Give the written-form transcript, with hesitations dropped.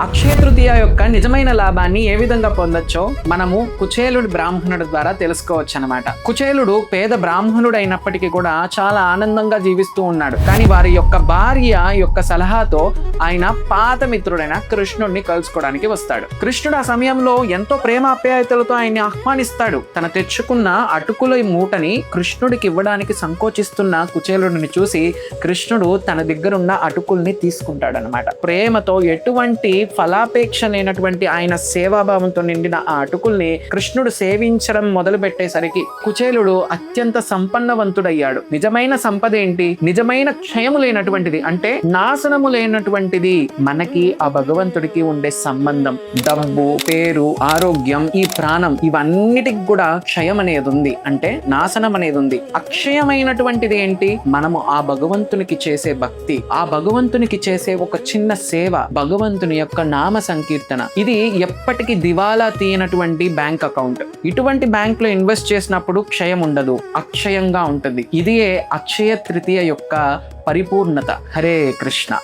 అక్షయ తృతీయ యొక్క నిజమైన లాభాన్ని ఏ విధంగా పొందొచ్చో మనము కుచేలుడి బ్రాహ్మణుడి ద్వారా తెలుసుకోవచ్చు అన్నమాట. కుచేలుడు పేద బ్రాహ్మణుడు అయినప్పటికీ కూడా చాలా ఆనందంగా జీవిస్తూ ఉన్నాడు. కానీ వారి యొక్క భార్య యొక్క సలహాతో ఆయన పాత మిత్రుడైన కృష్ణుడిని కలుసుకోవడానికి వస్తాడు. కృష్ణుడు ఆ సమయంలో ఎంతో ప్రేమాప్యాయతలతో ఆయన్ని ఆహ్వానిస్తాడు. తన తెచ్చుకున్న అటుకుల మూటని కృష్ణుడికి ఇవ్వడానికి సంకోచిస్తున్న కుచేలుడిని చూసి కృష్ణుడు తన దగ్గరున్న అటుకుల్ని తీసుకుంటాడు అనమాట. ప్రేమతో ఎటువంటి ఫలాపేక్ష లేనటువంటి ఆయన సేవాభావంతో నిండిన ఆ అటుకుల్ని కృష్ణుడు సేవించడం మొదలు పెట్టేసరికి కుచేలుడు అత్యంత సంపన్నవంతుడయ్యాడు. నిజమైన సంపద ఏంటి? నిజమైన క్షయము లేనటువంటిది, అంటే నాశనము లేనటువంటిది మనకి ఆ భగవంతుడికి ఉండే సంబంధం. డబ్బు, పేరు, ఆరోగ్యం, ఈ ప్రాణం, ఇవన్నిటికి కూడా క్షయం అనేది ఉంది, అంటే నాశనం అనేది ఉంది. అక్షయమైనటువంటిది ఏంటి? మనము ఆ భగవంతునికి చేసే భక్తి, ఆ భగవంతునికి చేసే ఒక చిన్న సేవ, భగవంతుని యొక్క నామ సంకీర్తన. ఇది ఎప్పటికీ దివాలా తీయనటువంటి బ్యాంక్ అకౌంట్. ఇటువంటి బ్యాంక్ లో ఇన్వెస్ట్ చేసినప్పుడు క్షయం ఉండదు, అక్షయంగా ఉంటుంది. ఇదే అక్షయ తృతీయ యొక్క పరిపూర్ణత. హరే కృష్ణ.